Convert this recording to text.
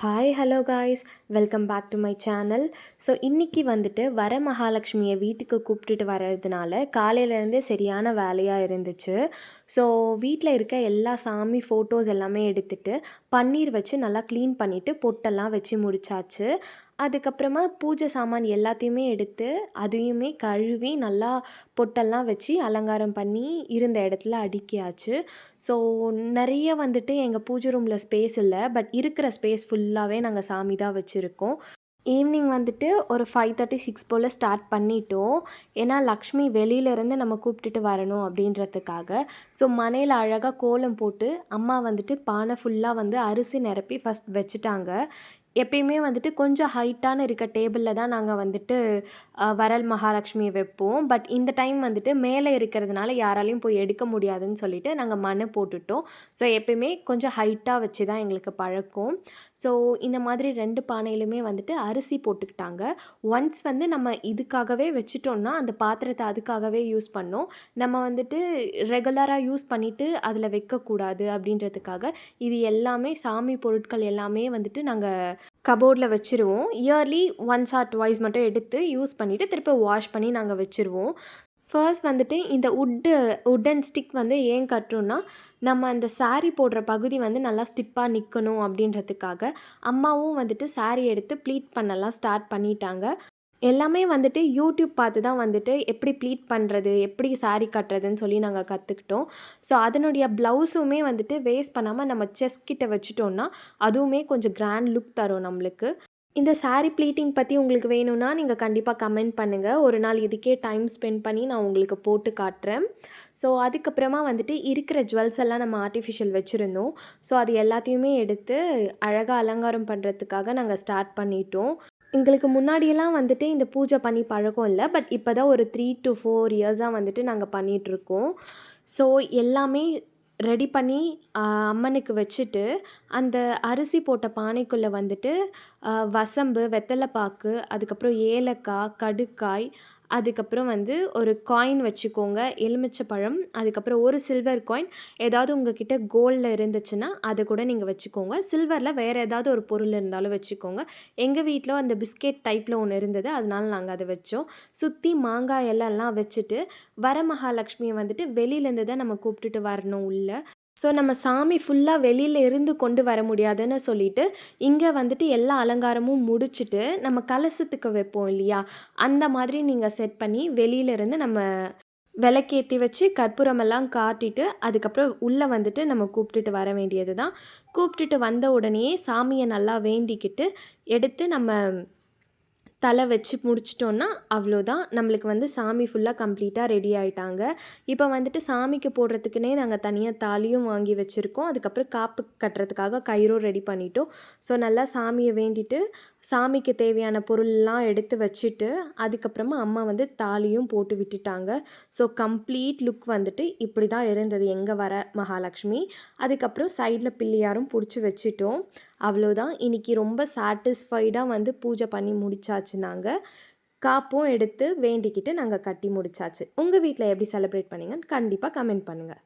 Hi hello guys, welcome back to my channel. So இன்றைக்கி வந்துட்டு வர மகாலட்சுமியை வீட்டுக்கு கூப்பிட்டுட்டு வர்றதுனால காலையிலேருந்தே சரியான வேலையாக இருந்துச்சு. ஸோ வீட்டில் இருக்க எல்லா சாமி ஃபோட்டோஸ் எல்லாமே எடுத்துகிட்டு பன்னீர் வச்சு நல்லா க்ளீன் பண்ணிவிட்டு பொட்டெல்லாம் வச்சு முடிச்சாச்சு. அதுக்கப்புறமா பூஜை சாமான் எல்லாத்தையுமே எடுத்து அதையுமே கழுவி நல்லா பொட்டெல்லாம் வச்சு அலங்காரம் பண்ணி இருந்த இடத்துல அடுக்கியாச்சு. ஸோ நிறைய வந்துட்டு எங்கள் பூஜை ரூமில் ஸ்பேஸ் இல்லை, பட் இருக்கிற ஸ்பேஸ் ஃபுல்லாகவே நாங்கள் சாமி தான் வச்சுருக்கோம். ஈவினிங் வந்துட்டு ஒரு 5:36 போல் ஸ்டார்ட் பண்ணிட்டோம். ஏன்னா லக்ஷ்மி வெளியிலேருந்து நம்ம கூப்பிட்டுட்டு வரணும் அப்படின்றதுக்காக. ஸோ மனையில் அழகாக கோலம் போட்டு அம்மா வந்துட்டு பானை ஃபுல்லாக வந்து அரிசி நிரப்பி ஃபஸ்ட் வச்சுட்டாங்க. எப்பயுமே வந்துட்டு கொஞ்சம் ஹைட்டான இருக்க டேபிளில் தான் நாங்கள் வந்துட்டு வரல் மகாலட்சுமியை வைப்போம். பட் இந்த டைம் வந்துட்டு மேலே இருக்கிறதுனால யாராலையும் போய் எடுக்க முடியாதுன்னு சொல்லிட்டு நாங்கள் மண் போட்டுட்டோம். ஸோ எப்பயுமே கொஞ்சம் ஹைட்டாக வச்சு தான் எங்களுக்கு பழக்கம். ஸோ இந்த மாதிரி 2 பானையிலுமே வந்துட்டு அரிசி போட்டுக்கிட்டாங்க. ஒன்ஸ் வந்து நம்ம இதுக்காகவே வச்சுட்டோம்னா அந்த பாத்திரத்தை அதுக்காகவே யூஸ் பண்ணோம். நம்ம வந்துட்டு ரெகுலராக யூஸ் பண்ணிவிட்டு அதில் வைக்கக்கூடாது அப்படின்றதுக்காக இது எல்லாமே சாமி பொருட்கள் எல்லாமே வந்துட்டு நாங்கள் கபோர்டில் வச்சுருவோம். இயர்லி ஒன்ஸ் ஆர் ட்வைஸ் மட்டும் எடுத்து யூஸ் பண்ணிவிட்டு திருப்பி வாஷ் பண்ணி நாங்கள் வச்சுருவோம். ஃபர்ஸ்ட் வந்துட்டு இந்த உட்டன் ஸ்டிக் வந்து ஏன் கட்டுறோன்னா, நம்ம அந்த சாரீ போடுற பகுதி வந்து நல்லா ஸ்டிப்பாக நிற்கணும் அப்படின்றதுக்காக அம்மாவும் வந்துட்டு சாரீ எடுத்து ப்ளீட் பண்ணலாம் ஸ்டார்ட் பண்ணிட்டாங்க. எல்லாமே வந்துட்டு யூடியூப் பார்த்து தான் வந்துட்டு எப்படி ப்ளீட் பண்ணுறது, எப்படி சாரீ கட்டுறதுன்னு சொல்லி நாங்கள் கற்றுக்கிட்டோம். ஸோ அதனுடைய ப்ளவுஸுமே வந்துட்டு வேஸ்ட் பண்ணாமல் நம்ம செஸ்ட் கிட்ட வச்சுட்டோம்னா அதுவுமே கொஞ்சம் கிராண்ட் லுக் தரும் நம்மளுக்கு. இந்த சாரீ ப்ளீட்டிங் பற்றி உங்களுக்கு வேணும்னா நீங்கள் கண்டிப்பாக கமெண்ட் பண்ணுங்கள். ஒரு நாள் இதுக்கே டைம் ஸ்பெண்ட் பண்ணி நான் உங்களுக்கு போட்டு காட்டுறேன். ஸோ அதுக்கப்புறமா வந்துட்டு இருக்கிற ஜுவல்ஸ் எல்லாம் நம்ம ஆர்டிஃபிஷியல் வச்சுருந்தோம். ஸோ அது எல்லாத்தையுமே எடுத்து அழகாக அலங்காரம் பண்ணுறதுக்காக நாங்கள் ஸ்டார்ட் பண்ணிட்டோம். எங்களுக்கு முன்னாடியெல்லாம் வந்துட்டு இந்த பூஜை பண்ணி பழக்கம் இல்லை, பட் இப்போ தான் ஒரு 3 to 4 இயர்ஸாக வந்துட்டு நாங்கள் பண்ணிகிட்ருக்கோம். ஸோ எல்லாமே ரெடி பண்ணி அம்மனுக்கு வச்சுட்டு அந்த அரிசி போட்ட பானைக்குள்ளே வந்துட்டு வசம்பு, வெத்தலைப்பாக்கு, அதுக்கப்புறம் ஏலக்காய், கடுக்காய், அதுக்கப்புறம் வந்து ஒரு காயின் வச்சுக்கோங்க, எலுமிச்சைப்பழம், அதுக்கப்புறம் ஒரு சில்வர் காயின். ஏதாவது உங்ககிட்ட கோல்டில் இருந்துச்சுன்னா அதை கூட நீங்கள் வச்சுக்கோங்க. சில்வரில் வேறு ஏதாவது ஒரு பொருள் இருந்தாலும் வச்சுக்கோங்க. எங்கள் வீட்டில் அந்த பிஸ்கெட் டைப்பில் ஒன்று இருந்தது, அதனால நாங்கள் அதை வச்சோம். சுற்றி மாங்காய் எல்லாம் வச்சுட்டு வரமகாலட்சுமியை வந்துட்டு வெளியிலேருந்து தான் நம்ம கூப்பிட்டுட்டு வரணும் உள்ள. ஸோ நம்ம சாமி ஃபுல்லாக வெளியில இருந்து கொண்டு வர முடியாதுன்னு சொல்லிட்டு இங்கே வந்துட்டு எல்லா அலங்காரமும் முடிச்சுட்டு நம்ம கலசத்துக்கு வைப்போம் இல்லையா, அந்த மாதிரி நீங்கள் செட் பண்ணி வெளியிலேருந்து நம்ம விளக்கேற்றி வச்சு கற்பூரமெல்லாம் காட்டிட்டு அதுக்கப்புறம் உள்ளே வந்துட்டு நம்ம கூப்பிட்டுட்டு வர வேண்டியது தான். கூப்பிட்டுட்டு வந்த உடனே சாமியை நல்லா வேண்டிக்கிட்டு எடுத்து நம்ம தலை வச்சு முடிச்சிட்டோன்னா அவ்வளோதான். நம்மளுக்கு வந்து சாமி ஃபுல்லாக கம்ப்ளீட்டாக ரெடி ஆகிட்டாங்க. இப்போ வந்துட்டு சாமிக்கு போடுறதுக்குன்னே நாங்கள் தனியாக தாலியும் வாங்கி வச்சுருக்கோம். அதுக்கப்புறம் காப்பு கட்டுறதுக்காக கயிறும் ரெடி பண்ணிட்டோம். ஸோ நல்லா சாமியை வேண்டிட்டு சாமிக்கு தேவையான பொருள்லாம் எடுத்து வச்சுட்டு அதுக்கப்புறமா அம்மா வந்து தாலியும் போட்டு விட்டுட்டாங்க. ஸோ கம்ப்ளீட் லுக் வந்துட்டு இப்படி தான் இருந்தது எங்கள் வர மகாலட்சுமி. அதுக்கப்புறம் சைடில் பிள்ளையாரும் பிடிச்சி வச்சுட்டோம். அவ்வளோதான். இன்றைக்கி ரொம்ப சாட்டிஸ்ஃபைடாக வந்து பூஜை பண்ணி முடிச்சாச்சு. நாங்கள் காப்பும் எடுத்து வேண்டிக்கிட்டு நாங்கள் கட்டி முடிச்சாச்சு. உங்கள் வீட்டில் எப்படி செலிப்ரேட் பண்ணீங்கன்னு கண்டிப்பாக கமெண்ட் பண்ணுங்கள்.